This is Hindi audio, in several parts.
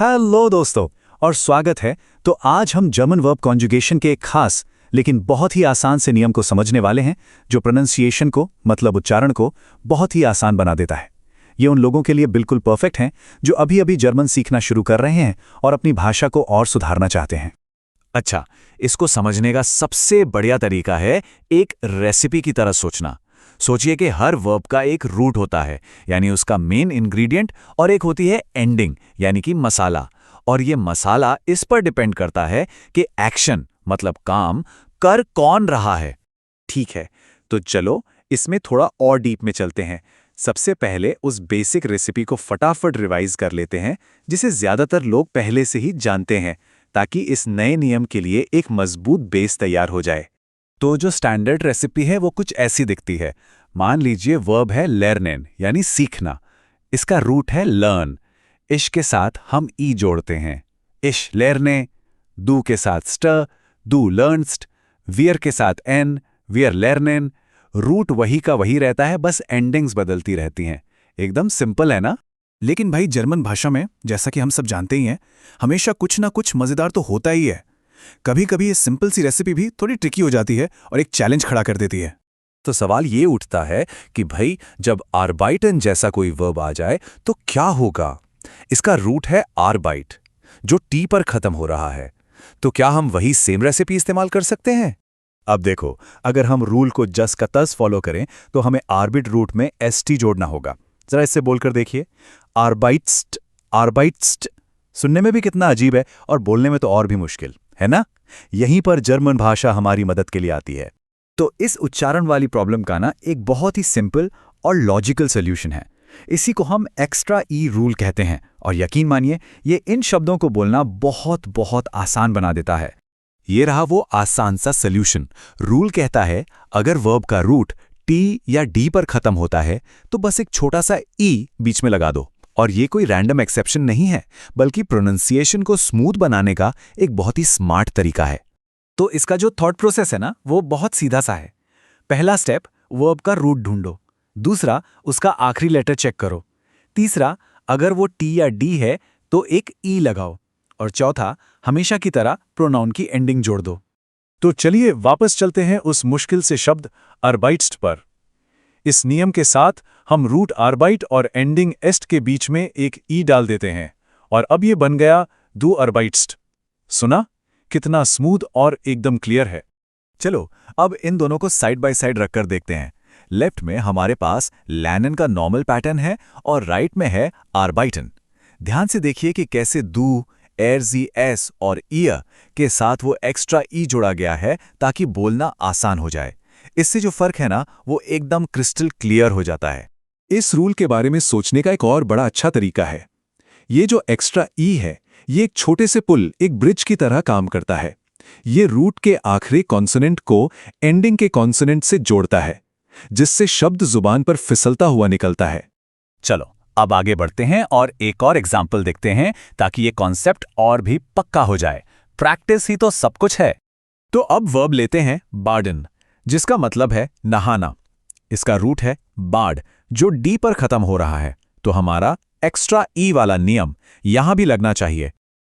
हेलो दोस्तों और स्वागत है। तो आज हम जर्मन वर्ब कॉन्जुगेशन के एक खास लेकिन बहुत ही आसान से नियम को समझने वाले हैं जो प्रोनंसिएशन को मतलब उच्चारण को बहुत ही आसान बना देता है। ये उन लोगों के लिए बिल्कुल परफेक्ट हैं जो अभी अभी जर्मन सीखना शुरू कर रहे हैं और अपनी भाषा को और सुधारना चाहते हैं। अच्छा, इसको समझने का सबसे बढ़िया तरीका है एक रेसिपी की तरह सोचना। सोचिए कि हर वर्ब का एक रूट होता है यानी उसका मेन इंग्रेडिएंट और एक होती है एंडिंग यानी कि मसाला। और ये मसाला इस पर डिपेंड करता है कि एक्शन मतलब काम कर कौन रहा है। ठीक है, तो चलो इसमें थोड़ा और डीप में चलते हैं। सबसे पहले उस बेसिक रेसिपी को फटाफट रिवाइज कर लेते हैं जिसे ज्यादातर लोग पहले से ही जानते हैं, ताकि इस नए नियम के लिए एक मजबूत बेस तैयार हो जाए। तो जो स्टैंडर्ड रेसिपी है वो कुछ ऐसी दिखती है। मान लीजिए वर्ब है लर्नेन यानी सीखना। इसका रूट है लर्न। इश के साथ हम ई जोड़ते हैं, इश लर्ने। दू के साथ स्ट, दू लर्नस्ट। वियर के साथ एन, वियर लर्नेन। रूट वही का वही रहता है, बस एंडिंग्स बदलती रहती हैं। एकदम सिंपल है ना? लेकिन भाई जर्मन भाषा में जैसा कि हम सब जानते ही हैं, हमेशा कुछ ना कुछ मजेदार तो होता ही है। कभी कभी ये सिंपल सी रेसिपी भी थोड़ी ट्रिकी हो जाती है और एक चैलेंज खड़ा कर देती है। तो सवाल ये उठता है कि भाई जब आर्बाइटन जैसा कोई वर्ब आ जाए तो क्या होगा? इसका रूट है आर्बाइट जो टी पर खत्म हो रहा है। तो क्या हम वही सेम रेसिपी इस्तेमाल कर सकते हैं? अब देखो, अगर हम रूल को जस का तस फॉलो करें तो हमें आर्बिट रूट में एसटी जोड़ना होगा। जरा इससे बोलकर देखिए, आर्बाइट्स्ट। आर्बाइट्स्ट सुनने में भी कितना अजीब है और बोलने में तो और भी मुश्किल है ना? यहीं पर जर्मन भाषा हमारी मदद के लिए आती है। तो इस उच्चारण वाली प्रॉब्लम का ना एक बहुत ही सिंपल और लॉजिकल सॉल्यूशन है। इसी को हम एक्स्ट्रा ई रूल कहते हैं और यकीन मानिए ये इन शब्दों को बोलना बहुत बहुत आसान बना देता है। ये रहा वो आसान सा सॉल्यूशन। रूल कहता है अगर वर्ब का रूट टी या डी पर खत्म होता है तो बस एक छोटा सा ई बीच में लगा दो। और ये कोई रैंडम एक्सेप्शन नहीं है, बल्कि प्रोनंसिएशन को स्मूथ बनाने का एक बहुत ही स्मार्ट तरीका है। तो इसका जो थॉट प्रोसेस है ना वो बहुत सीधा सा है। पहला स्टेप, वर्ब का रूट ढूंढो। दूसरा, उसका आखिरी लेटर चेक करो। तीसरा, अगर वो टी या डी है तो एक ई लगाओ। और चौथा, हमेशा की तरह प्रोनाउन की एंडिंग जोड़ दो। तो चलिए वापस चलते हैं उस मुश्किल से शब्द आर्बाइट्स्ट पर। इस नियम के साथ हम रूट आर्बाइट और एंडिंग एस्ट के बीच में एक ई डाल देते हैं और अब ये बन गया दू आर्बाइट्स्ट। सुना? कितना स्मूथ और एकदम क्लियर है। चलो अब इन दोनों को साइड बाय साइड रखकर देखते हैं। लेफ्ट में हमारे पास लैनन का नॉर्मल पैटर्न है और राइट में है आर्बाइटन। ध्यान से देखिए कि कैसे दू, एरजी एस और ईयर के साथ वो एक्स्ट्रा ई जोड़ा गया है ताकि बोलना आसान हो जाए। इससे जो फर्क है ना वो एकदम क्रिस्टल क्लियर हो जाता है। इस रूल के बारे में सोचने का एक और बड़ा अच्छा तरीका है। ये जो एक्स्ट्रा ई है ये एक छोटे से पुल, एक ब्रिज की तरह काम करता है। ये रूट के आखिरी कॉन्सोनेंट को एंडिंग के कॉन्सोनेंट से जोड़ता है, जिससे शब्द जुबान पर फिसलता हुआ निकलता है। चलो अब आगे बढ़ते हैं और एक और एग्जाम्पल देखते हैं ताकि ये कॉन्सेप्ट और भी पक्का हो जाए। प्रैक्टिस ही तो सब कुछ है। तो अब वर्ब लेते हैं बार्डन, जिसका मतलब है नहाना। इसका रूट है बार्ड जो डी पर खत्म हो रहा है। तो हमारा एक्स्ट्रा ई वाला नियम यहां भी लगना चाहिए।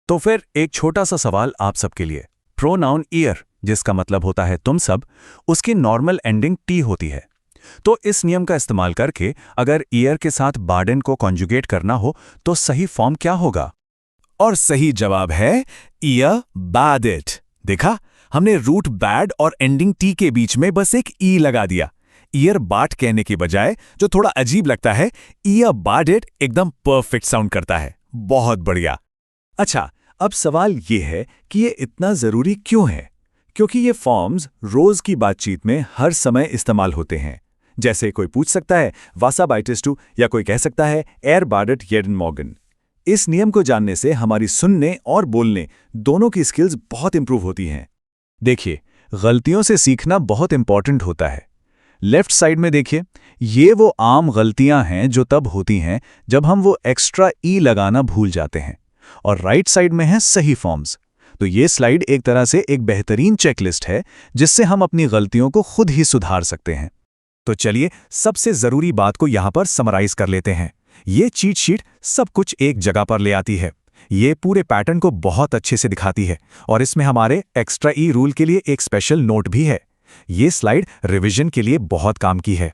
तो फिर एक छोटा सा सवाल आप सबके लिए। प्रोनाउन ईयर जिसका मतलब होता है तुम सब, उसकी नॉर्मल एंडिंग टी होती है। तो इस नियम का इस्तेमाल करके अगर ईयर के साथ बार्डन को कॉन्जुगेट करना हो तो सही फॉर्म क्या होगा? और सही जवाब है ईयर बैडिट। देखा, हमने रूट बैड और एंडिंग टी के बीच में बस एक ई लगा दिया। ईयर बाट कहने की बजाय जो थोड़ा अजीब लगता है, ईयर बैडिट एकदम परफेक्ट साउंड करता है। बहुत बढ़िया। अच्छा, अब सवाल ये है कि ये इतना जरूरी क्यों है? क्योंकि ये फॉर्म्स रोज की बातचीत में हर समय इस्तेमाल होते हैं। जैसे कोई पूछ सकता है वासा बाइटिस टू, या कोई कह सकता है एर बार्डेट येडन मॉर्गन। इस नियम को जानने से हमारी सुनने और बोलने दोनों की स्किल्स बहुत इंप्रूव होती हैं। देखिए, गलतियों से सीखना बहुत इंपॉर्टेंट होता है। लेफ्ट साइड में देखिए, ये वो आम गलतियां हैं जो तब होती हैं जब हम वो एक्स्ट्रा ई लगाना भूल जाते हैं। और राइट साइड में है सही फॉर्म्स। तो ये स्लाइड एक तरह से एक बेहतरीन चेकलिस्ट है जिससे हम अपनी गलतियों को खुद ही सुधार सकते हैं। तो चलिए सबसे जरूरी बात को यहां पर समराइज कर लेते हैं। ये चीट शीट सब कुछ एक जगह पर ले आती है। ये पूरे पैटर्न को बहुत अच्छे से दिखाती है और इसमें हमारे एक्स्ट्रा ई रूल के लिए एक स्पेशल नोट भी है। ये स्लाइड रिवीजन के लिए बहुत काम की है।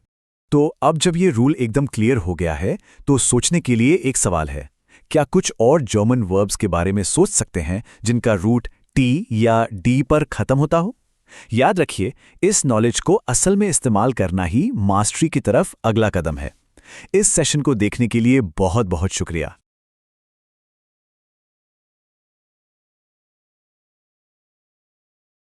तो अब जब ये रूल एकदम क्लियर हो गया है तो सोचने के लिए एक सवाल है, क्या कुछ और जर्मन वर्ब्स के बारे में सोच सकते हैं जिनका रूट टी या डी पर खत्म होता हो? याद रखिए, इस नॉलेज को असल में इस्तेमाल करना ही मास्टरी की तरफ अगला कदम है। इस सेशन को देखने के लिए बहुत बहुत शुक्रिया।